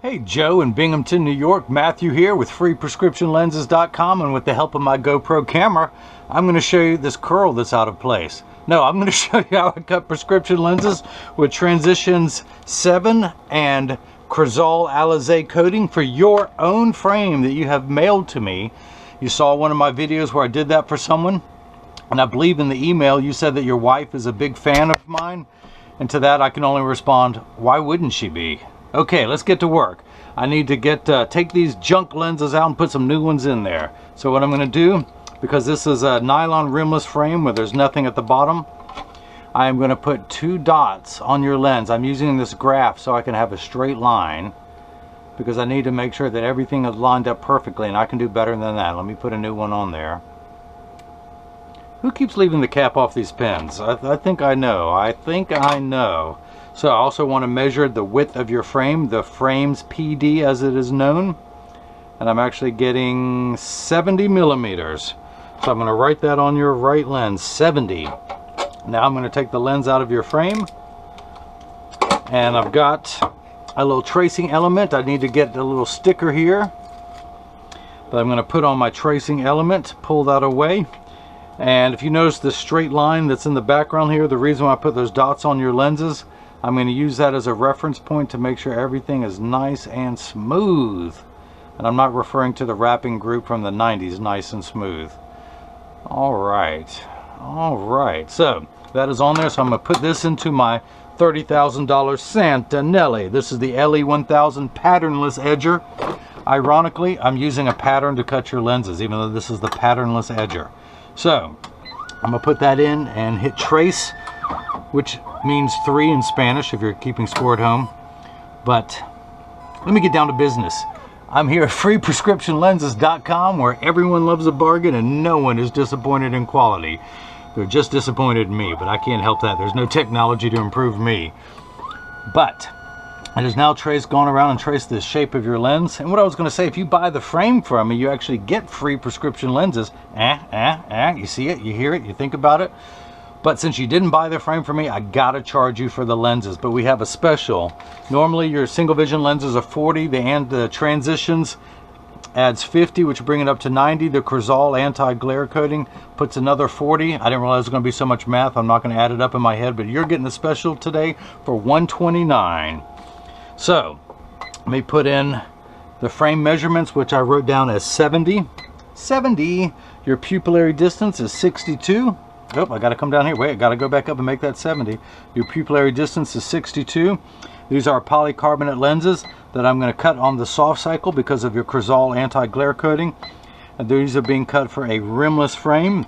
Hey, Joe in Binghamton, New York. Matthew here with freeprescriptionlenses.com, and with the help of my GoPro camera, I'm going to show you this curl that's out of place. No, I'm going to show you how I cut prescription lenses with Transitions 7 and Crizal Alize coating for your own frame that you have mailed to me. You saw one of my videos where I did that for someone, and I believe in the email you said that your wife is a big fan of mine, and to that I can only respond, why wouldn't she be? Okay, let's get to work. I need to take these junk lenses out and put some new ones in there. So what I'm going to do, because this is a nylon rimless frame where there's nothing at the bottom, I am going to put 2 dots on your lens. I'm using this graph so I can have a straight line, because I need to make sure that everything is lined up perfectly, and I can do better than that. Let me put a new one on there. Who keeps leaving the cap off these pens? I think I know. So I also want to measure the width of your frame, the frame's PD as it is known. And I'm actually getting 70 millimeters. So I'm going to write that on your right lens, 70. Now I'm going to take the lens out of your frame. And I've got a little tracing element. I need to get a little sticker here that I'm going to put on my tracing element. Pull that away. And if you notice the straight line that's in the background here, the reason why I put those dots on your lenses, I'm going to use that as a reference point to make sure everything is nice and smooth. And I'm not referring to the wrapping group from the 90s, nice and smooth. Alright, so that is on there. So I'm going to put this into my $30,000 Santanelli. This is the LE1000 patternless edger. Ironically, I'm using a pattern to cut your lenses, even though this is the patternless edger. So I'm going to put that in and hit trace, which means 3 in Spanish if you're keeping score at home. But let me get down to business. I'm here at freeprescriptionlenses.com, where everyone loves a bargain and no one is disappointed in quality. They're just disappointed in me, but I can't help that. There's no technology to improve me. But it has now gone around and traced the shape of your lens. And what I was going to say, if you buy the frame from me, you actually get free prescription lenses. You see it, you hear it, you think about it. But since you didn't buy the frame from me, I gotta charge you for the lenses. But we have a special. Normally your single vision lenses are 40, the Transitions adds 50, which bring it up to 90. The Crizal anti-glare coating puts another 40. I didn't realize it was gonna be so much math. I'm not gonna add it up in my head, but you're getting the special today for $129. So, let me put in the frame measurements, which I wrote down as 70. 70. Your pupillary distance is 62. Oh, I got to come down here. Wait, I got to go back up and make that 70. Your pupillary distance is 62. These are polycarbonate lenses that I'm going to cut on the soft cycle because of your Crizal anti-glare coating. And these are being cut for a rimless frame.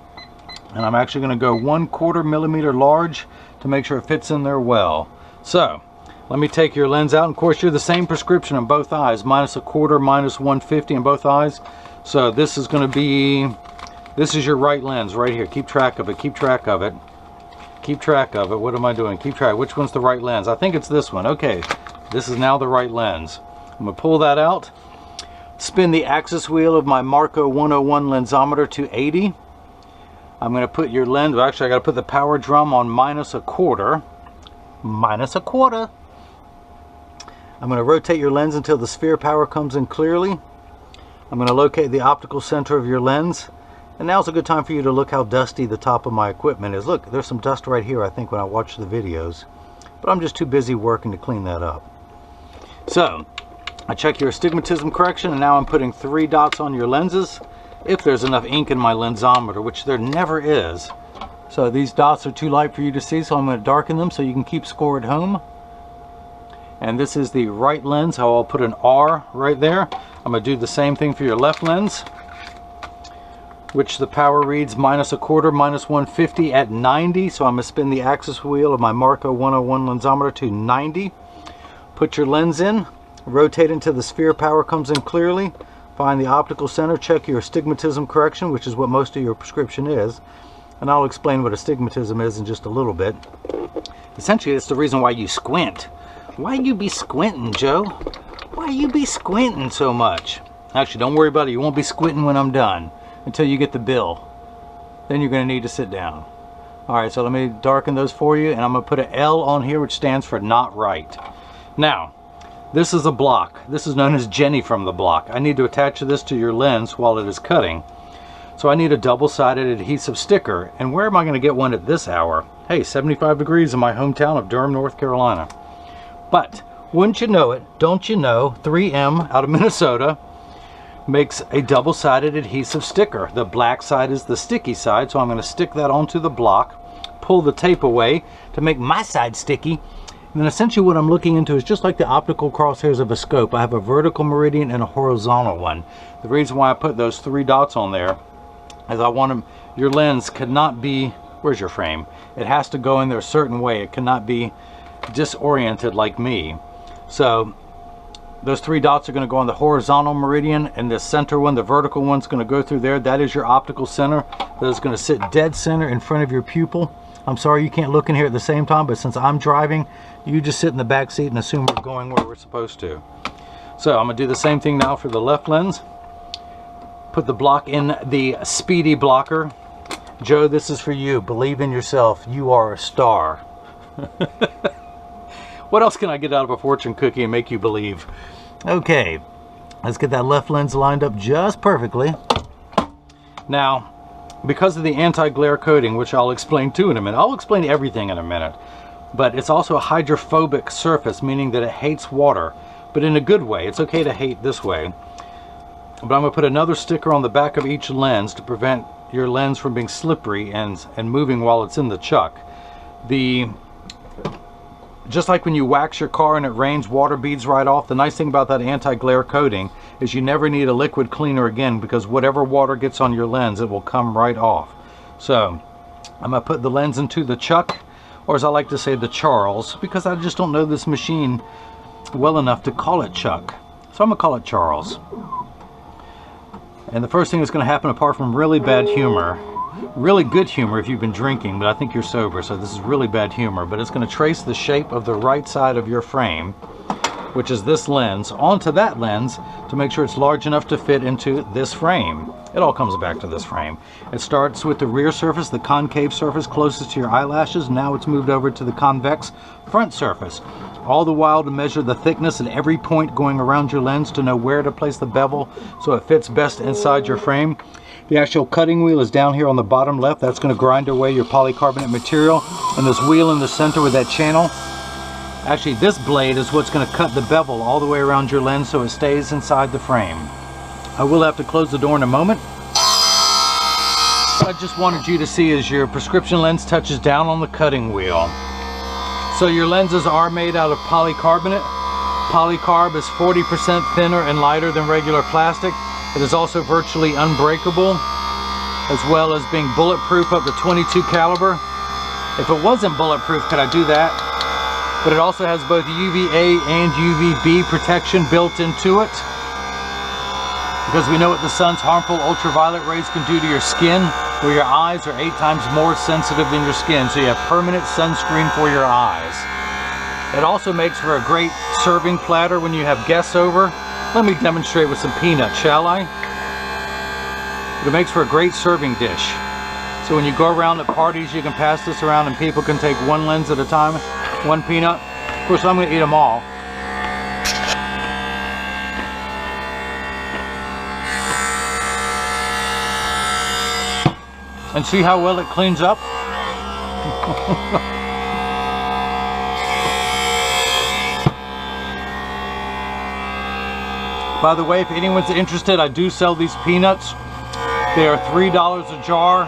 And I'm actually going to go 1/4 millimeter large to make sure it fits in there well. So, let me take your lens out. And of course, you're the same prescription on both eyes. -1/4, -150 in both eyes. So this is going to be... This is your right lens right here. Keep track of it. Keep track of it. Keep track of it. What am I doing? Keep track. Which one's the right lens? I think it's this one. Okay. This is now the right lens. I'm going to pull that out. Spin the axis wheel of my Marco 101 lensometer to 80. I'm going to put your lens... Well, actually, I got to put the power drum on -1/4. -1/4. I'm going to rotate your lens until the sphere power comes in clearly. I'm going to locate the optical center of your lens. And now's a good time for you to look how dusty the top of my equipment is. Look, there's some dust right here, I think, when I watch the videos. But I'm just too busy working to clean that up. So, I check your astigmatism correction, and now I'm putting 3 dots on your lenses. If there's enough ink in my lensometer, which there never is. So these dots are too light for you to see, so I'm going to darken them so you can keep score at home. And this is the right lens, so I'll put an R right there. I'm going to do the same thing for your left lens, which the power reads -1/4, -150 at 90. So I'm going to spin the axis wheel of my Marco 101 lensometer to 90. Put your lens in, rotate until the sphere power comes in clearly. Find the optical center, check your astigmatism correction, which is what most of your prescription is. And I'll explain what astigmatism is in just a little bit. Essentially, it's the reason why you squint. Why you be squinting, Joe? Why you be squinting so much? Actually, don't worry about it. You won't be squinting when I'm done, until you get the bill. Then you're going to need to sit down. Alright, so let me darken those for you, and I'm going to put an L on here, which stands for not right. Now, This is a block. This is known as Jenny from the block. I need to attach this to your lens while it is cutting. So I need a double-sided adhesive sticker. And where am I going to get one at this hour? Hey, 75 degrees in my hometown of Durham, North Carolina. But wouldn't you know it, don't you know, 3M out of Minnesota makes a double-sided adhesive sticker. The black side is the sticky side, so I'm going to stick that onto the block, pull the tape away to make my side sticky. And then essentially what I'm looking into is just like the optical crosshairs of a scope. I have a vertical meridian and a horizontal one. The reason why I put those 3 dots on there is I want them, your lens cannot be, where's your frame? It has to go in there a certain way. It cannot be disoriented like me. So those 3 dots are going to go on the horizontal meridian, and the center one, the vertical one's going to go through there. That is your optical center. That is going to sit dead center in front of your pupil. I'm sorry you can't look in here at the same time, but since I'm driving, you just sit in the back seat and assume we're going where we're supposed to. So I'm going to do the same thing now for the left lens. Put the block in the speedy blocker. Joe, this is for you. Believe in yourself. You are a star. What else can I get out of a fortune cookie and make you believe? Okay, let's get that left lens lined up just perfectly. Now, because of the anti-glare coating, which I'll explain too in a minute, I'll explain everything in a minute, but it's also a hydrophobic surface, meaning that it hates water, but in a good way. It's okay to hate this way. But I'm going to put another sticker on the back of each lens to prevent your lens from being slippery and moving while it's in the chuck. Just like when you wax your car and it rains, water beads right off. The nice thing about that anti-glare coating is you never need a liquid cleaner again, because whatever water gets on your lens, it will come right off. So I'm going to put the lens into the chuck, or as I like to say, the Charles, because I just don't know this machine well enough to call it Chuck. So I'm going to call it Charles. And the first thing that's going to happen, apart from really bad humor, really good humor if you've been drinking, but I think you're sober, so this is really bad humor, but it's going to trace the shape of the right side of your frame, which is this lens, onto that lens to make sure it's large enough to fit into this frame. It all comes back to this frame. It starts with the rear surface, the concave surface closest to your eyelashes. Now it's moved over to the convex front surface. All the while to measure the thickness at every point going around your lens to know where to place the bevel so it fits best inside your frame. The actual cutting wheel is down here on the bottom left. That's going to grind away your polycarbonate material. And this wheel in the center with that channel, actually this blade is what's going to cut the bevel all the way around your lens so it stays inside the frame. I will have to close the door in a moment. What I just wanted you to see is your prescription lens touches down on the cutting wheel. So your lenses are made out of polycarbonate. Polycarb is 40% thinner and lighter than regular plastic. It is also virtually unbreakable, as well as being bulletproof up to 22 caliber. If it wasn't bulletproof, could I do that? But it also has both UVA and UVB protection built into it, because we know what the sun's harmful ultraviolet rays can do to your skin, where your eyes are 8 times more sensitive than your skin, so you have permanent sunscreen for your eyes. It also makes for a great serving platter when you have guests over. Let me demonstrate with some peanuts, shall I? It makes for a great serving dish. So when you go around at parties, you can pass this around and people can take one lens at a time, one peanut. Of course, I'm going to eat them all. And see how well it cleans up? By the way, if anyone's interested, I do sell these peanuts. They are $3 a jar,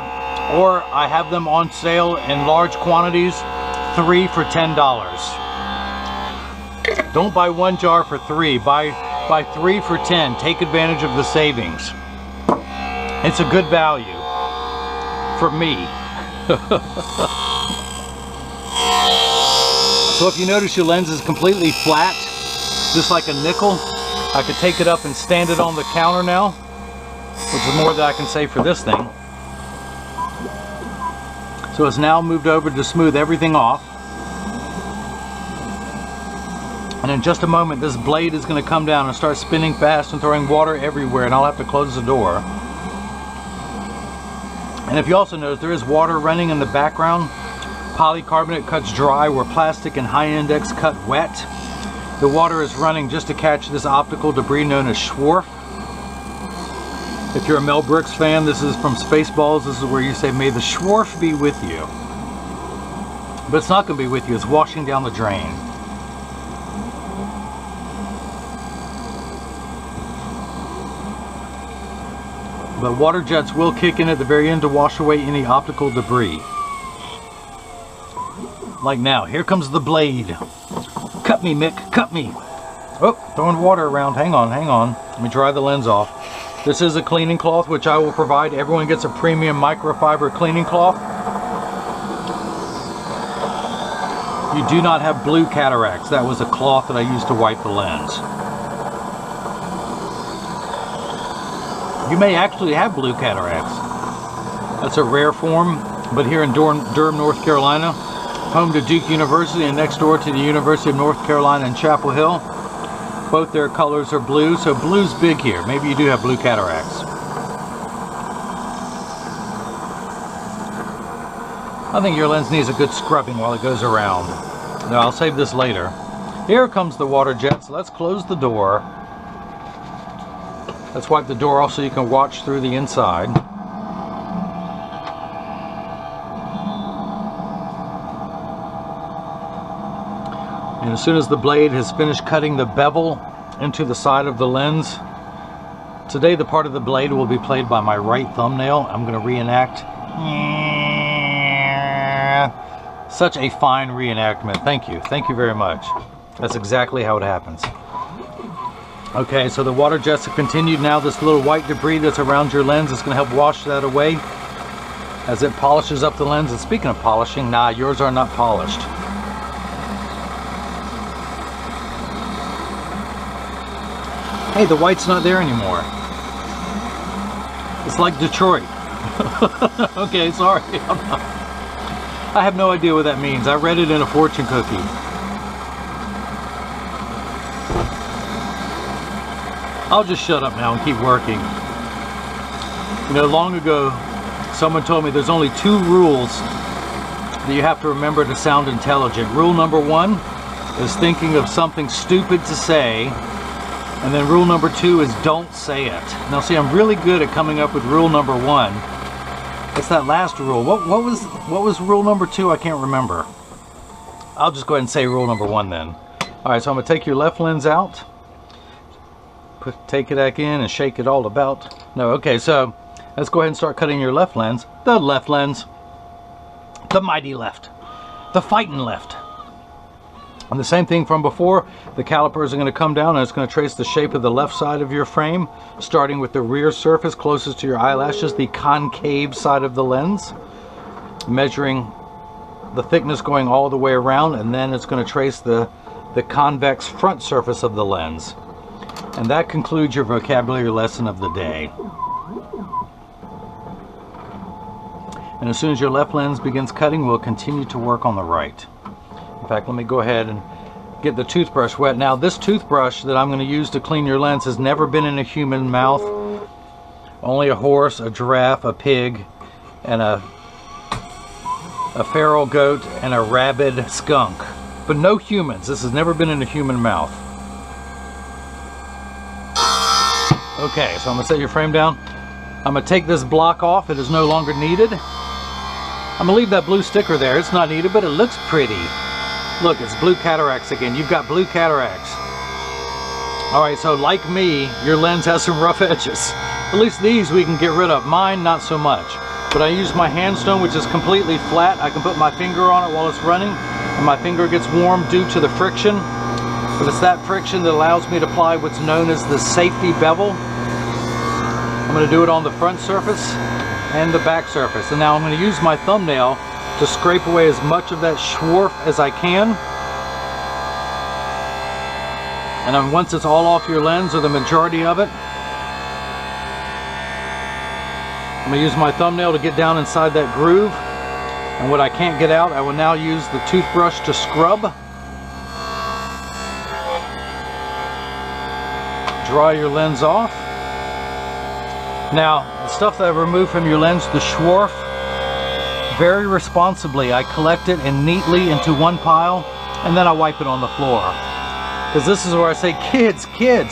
or I have them on sale in large quantities, 3 for $10. Don't buy 1 jar for 3, buy 3 for 10. Take advantage of the savings. It's a good value for me. So if you notice your lens is completely flat, just like a nickel, I could take it up and stand it on the counter now, which is more than I can say for this thing. So it's now moved over to smooth everything off. And in just a moment, this blade is going to come down and start spinning fast and throwing water everywhere, and I'll have to close the door. And if you also notice, there is water running in the background. Polycarbonate cuts dry where plastic and high index cut wet. The water is running just to catch this optical debris known as swarf. If you're a Mel Brooks fan, this is from Spaceballs. This is where you say, "May the swarf be with you." But it's not going to be with you. It's washing down the drain. But water jets will kick in at the very end to wash away any optical debris. Like now, here comes the blade. Cut me, Mick, cut me. Oh, throwing water around. Hang on, hang on. Let me dry the lens off. This is a cleaning cloth, which I will provide. Everyone gets a premium microfiber cleaning cloth. You do not have blue cataracts. That was a cloth that I used to wipe the lens. You may actually have blue cataracts. That's a rare form, but here in Durham, North Carolina, home to Duke University and next door to the University of North Carolina in Chapel Hill, both their colors are blue, so blue's big here. Maybe you do have blue cataracts. I think your lens needs a good scrubbing while it goes around. No, I'll save this later. Here comes the water jet, so let's close the door. Let's wipe the door off so you can watch through the inside. And as soon as the blade has finished cutting the bevel into the side of the lens, today the part of the blade will be played by my right thumbnail. I'm going to reenact. Such a fine reenactment. Thank you. Thank you very much. That's exactly how it happens. Okay, so the water jets have continued. Now this little white debris that's around your lens is going to help wash that away as it polishes up the lens. And speaking of polishing, nah, yours are not polished. Hey, the white's not there anymore. It's like Detroit. Okay, sorry. I have no idea what that means. I read it in a fortune cookie. I'll just shut up now and keep working. You know, long ago, someone told me there's only 2 rules that you have to remember to sound intelligent. Rule number 1 is thinking of something stupid to say. And then rule number 2 is don't say it. Now see, I'm really good at coming up with rule number 1. It's that last rule. What was rule number 2? I can't remember. I'll just go ahead and say rule number 1 then. Alright, so I'm going to take your left lens out. Take it back in and shake it all about. No, okay, so let's go ahead and start cutting your left lens. The left lens. The mighty left. The fighting left. And the same thing from before. The calipers are going to come down and it's going to trace the shape of the left side of your frame, starting with the rear surface closest to your eyelashes, the concave side of the lens, measuring the thickness going all the way around, and then it's going to trace the convex front surface of the lens. And that concludes your vocabulary lesson of the day. And as soon as your left lens begins cutting, we'll continue to work on the right. In fact, let me go ahead and get the toothbrush wet. Now, this toothbrush that I'm going to use to clean your lens has never been in a human mouth. Only a horse, a giraffe, a pig, and a feral goat, and a rabid skunk. But no humans. This has never been in a human mouth. Okay, so I'm going to set your frame down. I'm going to take this block off. It is no longer needed. I'm going to leave that blue sticker there. It's not needed, but it looks pretty. Look, it's blue cataracts again. You've got blue cataracts. Alright, so like me, your lens has some rough edges. At least these we can get rid of. Mine, not so much. But I use my handstone, which is completely flat. I can put my finger on it while it's running, and my finger gets warm due to the friction. But it's that friction that allows me to apply what's known as the safety bevel. I'm going to do it on the front surface and the back surface. And now I'm going to use my thumbnail to scrape away as much of that swarf as I can. And then once it's all off your lens, or the majority of it, I'm going to use my thumbnail to get down inside that groove. And what I can't get out, I will now use the toothbrush to scrub. Dry your lens off. Now, the stuff that I removed from your lens, the swarf, very responsibly I collect it and neatly into one pile, and then I wipe it on the floor. Because this is where I say, kids,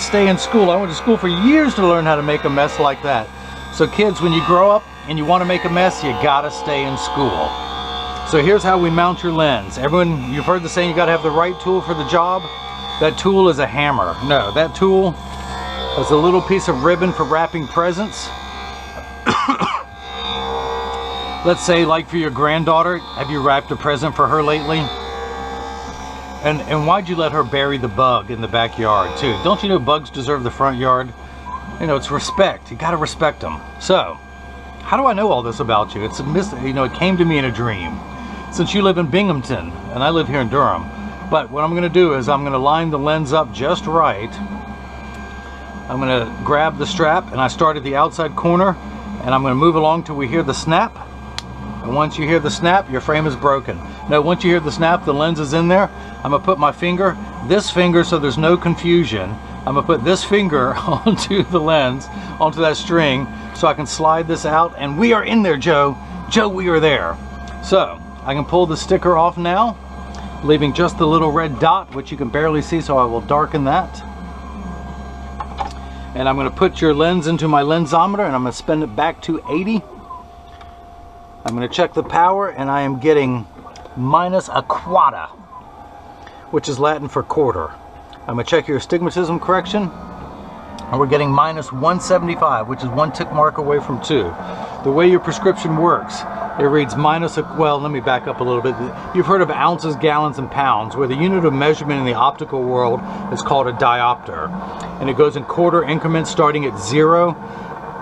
stay in school. I went to school for years to learn how to make a mess like that. So kids, when you grow up and you want to make a mess, you gotta stay in school. So here's how we mount your lens. Everyone, you've heard the saying, you gotta have the right tool for the job. That tool is a hammer. No, that tool is a little piece of ribbon for wrapping presents. Let's say, like for your granddaughter, have you wrapped a present for her lately? And why'd you let her bury the bug in the backyard too? Don't you know bugs deserve the front yard? You know, it's respect. You gotta respect them. So, how do I know all this about you? It's it came to me in a dream. Since you live in Binghamton and I live here in Durham. But what I'm gonna do is I'm gonna line the lens up just right. I'm gonna grab the strap and I start at the outside corner and I'm gonna move along till we hear the snap. And once you hear the snap, your frame is broken. Now, once you hear the snap, the lens is in there. I'm gonna put my finger, this finger, so there's no confusion. I'm gonna put this finger onto the lens, onto that string, so I can slide this out, and we are in there, Joe. Joe, we are there. So, I can pull the sticker off now, leaving just the little red dot, which you can barely see, so I will darken that. And I'm gonna put your lens into my lensometer, and I'm gonna spin it back to 80. I'm going to check the power, and I am getting minus a quata, which is Latin for quarter. I'm going to check your astigmatism correction, and we're getting minus 175, which is one tick mark away from 2. The way your prescription works, it reads minus well, let me back up a little bit. You've heard of ounces, gallons, and pounds, where the unit of measurement in the optical world is called a diopter, and it goes in quarter increments starting at 0,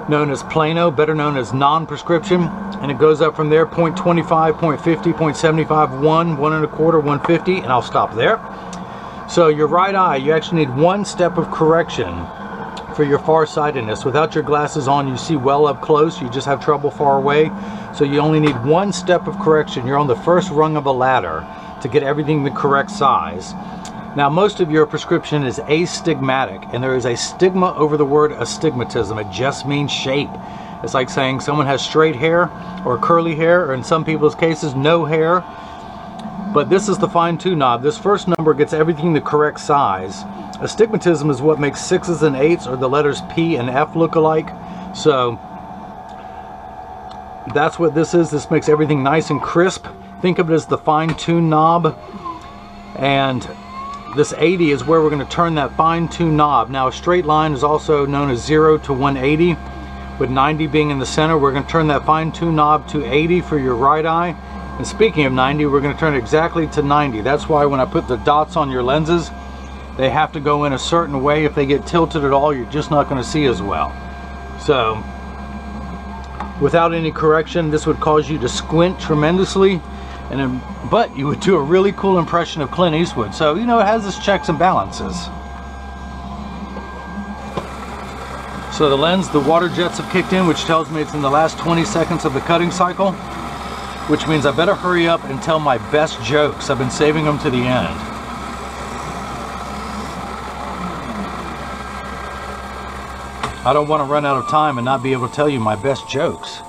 known as plano, better known as non-prescription, and it goes up from there, 0.25, 0.50, 0.75, 1, 1 1/4, 150, and I'll stop there. So your right eye, you actually need one step of correction for your farsightedness. Without your glasses on, you see well up close, you just have trouble far away. So you only need one step of correction. You're on the first rung of a ladder to get everything the correct size. Now, most of your prescription is astigmatic, and there is a stigma over the word astigmatism. It just means shape. It's like saying someone has straight hair or curly hair, or in some people's cases, no hair. But this is the fine-tune knob. This first number gets everything the correct size. Astigmatism is what makes 6s and 8s, or the letters P and F look alike. So that's what this is. This makes everything nice and crisp. Think of it as the fine-tune knob. And this 80 is where we're going to turn that fine-tune knob. Now, a straight line is also known as 0 to 180, with 90 being in the center. We're going to turn that fine-tune knob to 80 for your right eye. And speaking of 90, we're going to turn it exactly to 90. That's why when I put the dots on your lenses, they have to go in a certain way. If they get tilted at all, you're just not going to see as well. So, without any correction, this would cause you to squint tremendously. But you would do a really cool impression of Clint Eastwood. So, you know, it has its checks and balances. So the lens, the water jets have kicked in, which tells me it's in the last 20 seconds of the cutting cycle, which means I better hurry up and tell my best jokes. I've been saving them to the end. I don't want to run out of time and not be able to tell you my best jokes.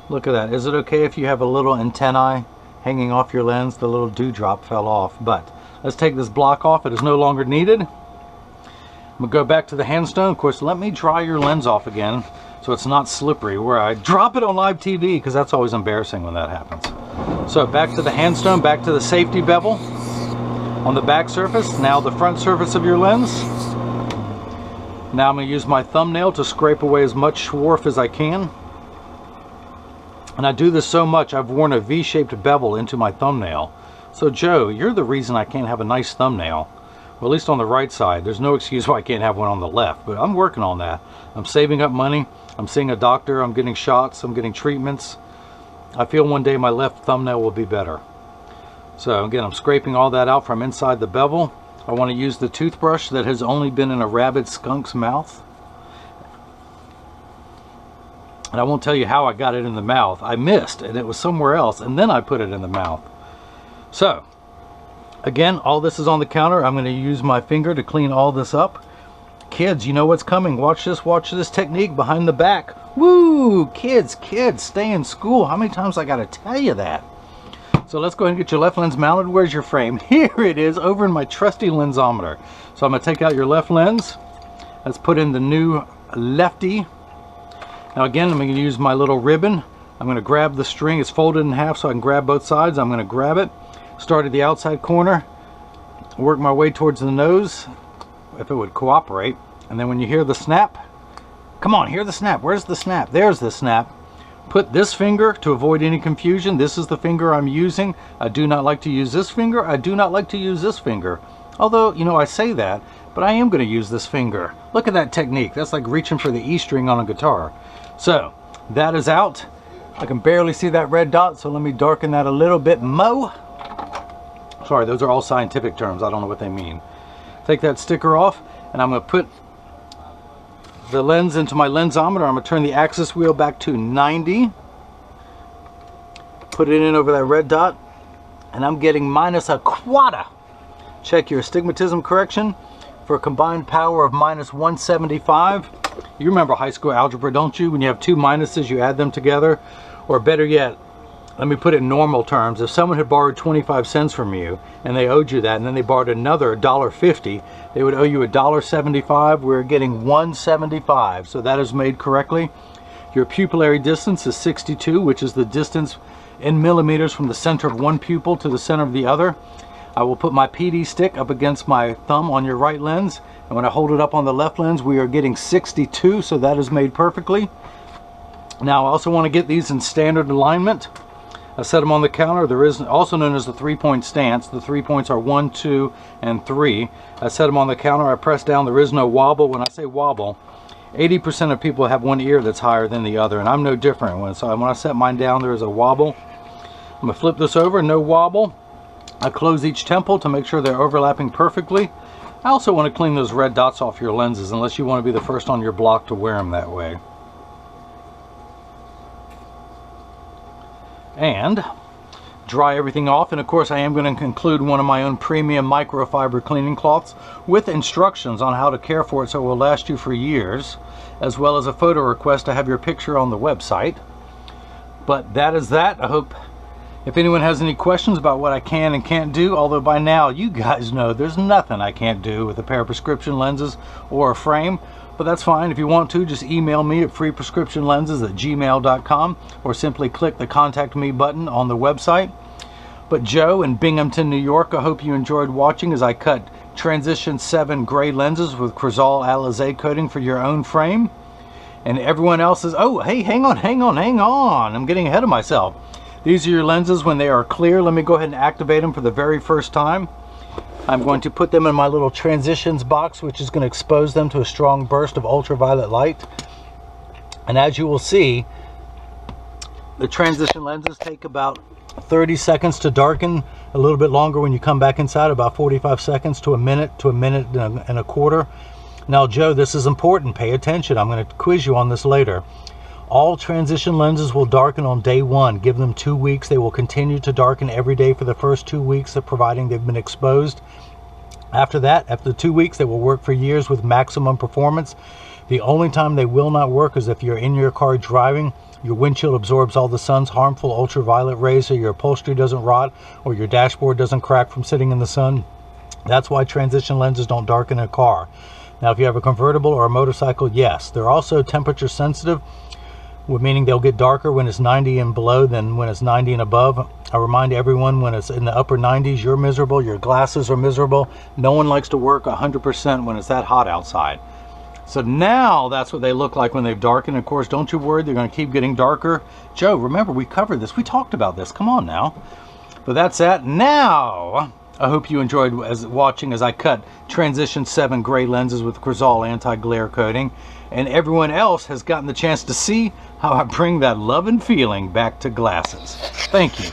Look at that. Is it okay if you have a little antennae hanging off your lens? The little dewdrop fell off. But let's take this block off. It is no longer needed. I'm going to go back to the handstone. Of course, let me dry your lens off again so it's not slippery where I drop it on live TV, because that's always embarrassing when that happens. So back to the handstone, back to the safety bevel on the back surface. Now the front surface of your lens. Now I'm going to use my thumbnail to scrape away as much swarf as I can. And I do this so much, I've worn a V-shaped bevel into my thumbnail. So Joe, you're the reason I can't have a nice thumbnail. Well, at least on the right side. There's no excuse why I can't have one on the left, but I'm working on that. I'm saving up money. I'm seeing a doctor. I'm getting shots. I'm getting treatments. I feel one day my left thumbnail will be better. So again, I'm scraping all that out from inside the bevel. I want to use the toothbrush that has only been in a rabid skunk's mouth. And I won't tell you how I got it in the mouth. I missed, and it was somewhere else, and then I put it in the mouth. So, again, all this is on the counter. I'm going to use my finger to clean all this up. Kids, you know what's coming. Watch this technique behind the back. Woo! Kids, stay in school. How many times I got to tell you that? So let's go ahead and get your left lens mounted. Where's your frame? Here it is, over in my trusty lensometer. So I'm going to take out your left lens. Let's put in the new lefty. Now again, I'm going to use my little ribbon. I'm going to grab the string. It's folded in half so I can grab both sides. I'm going to grab it, start at the outside corner, work my way towards the nose, if it would cooperate. And then when you hear the snap, come on, hear the snap. Where's the snap? There's the snap. Put this finger, to avoid any confusion, this is the finger I'm using. I do not like to use this finger. I do not like to use this finger. Although, you know, I say that, but I am going to use this finger. Look at that technique. That's like reaching for the E string on a guitar. So, that is out. I can barely see that red dot, so let me darken that a little bit more. Sorry, those are all scientific terms. I don't know what they mean. Take that sticker off, and I'm going to put the lens into my lensometer. I'm going to turn the axis wheel back to 90. Put it in over that red dot, and I'm getting -1/4. Check your astigmatism correction for a combined power of -175. You remember high school algebra, don't you? When you have two minuses, you add them together. Or better yet, let me put it in normal terms. If someone had borrowed 25 cents from you and they owed you that, and then they borrowed another $1.50, they would owe you $1.75. We're getting 175, so that is made correctly. Your pupillary distance is 62, which is the distance in millimeters from the center of one pupil to the center of the other. I will put my PD stick up against my thumb on your right lens, and when I hold it up on the left lens, we are getting 62, so that is made perfectly. Now I also want to get these in standard alignment. I set them on the counter. There is also known as the 3-point stance. The 3 points are 1, 2, and 3. I set them on the counter. I press down. There is no wobble. When I say wobble, 80% of people have one ear that's higher than the other, and I'm no different. So when I set mine down, there is a wobble. I'm going to flip this over. No wobble. I close each temple to make sure they're overlapping perfectly. I also want to clean those red dots off your lenses, unless you want to be the first on your block to wear them that way. And dry everything off, and of course I am going to include one of my own premium microfiber cleaning cloths with instructions on how to care for it so it will last you for years, as well as a photo request to have your picture on the website. But that is that. I hope if anyone has any questions about what I can and can't do, although by now you guys know there's nothing I can't do with a pair of prescription lenses or a frame. But that's fine. If you want to, just email me at freeprescriptionlenses@gmail.com or simply click the contact me button on the website. But Joe in Binghamton, New York, I hope you enjoyed watching as I cut Transition 7 gray lenses with Crizal Alize coating for your own frame. And everyone else is, oh, hey, hang on. I'm getting ahead of myself. These are your lenses when they are clear. Let me go ahead and activate them for the very first time. I'm going to put them in my little transitions box, which is going to expose them to a strong burst of ultraviolet light. And as you will see, the transition lenses take about 30 seconds to darken, a little bit longer when you come back inside, about 45 seconds to a minute and a quarter. Now, Joe, this is important. Pay attention. I'm going to quiz you on this later. All transition lenses will darken on day 1. Give them 2 weeks. They will continue to darken every day for the first 2 weeks, providing they've been exposed. After that, after 2 weeks, they will work for years with maximum performance. The only time they will not work is if you're in your car driving, your windshield absorbs all the sun's harmful ultraviolet rays so your upholstery doesn't rot or your dashboard doesn't crack from sitting in the sun. That's why transition lenses don't darken a car. Now, if you have a convertible or a motorcycle, yes. They're also temperature sensitive, meaning they'll get darker when it's 90 and below than when it's 90 and above. I remind everyone, when it's in the upper 90s, you're miserable, your glasses are miserable. No one likes to work 100% when it's that hot outside. So now that's what they look like when they've darkened. Of course, don't you worry, they're going to keep getting darker. Joe, remember, we covered this. We talked about this. Come on now. But that's that. Now, I hope you enjoyed watching as I cut Transition 7 gray lenses with Crizal anti-glare coating. And everyone else has gotten the chance to see how I bring that love and feeling back to glasses. Thank you.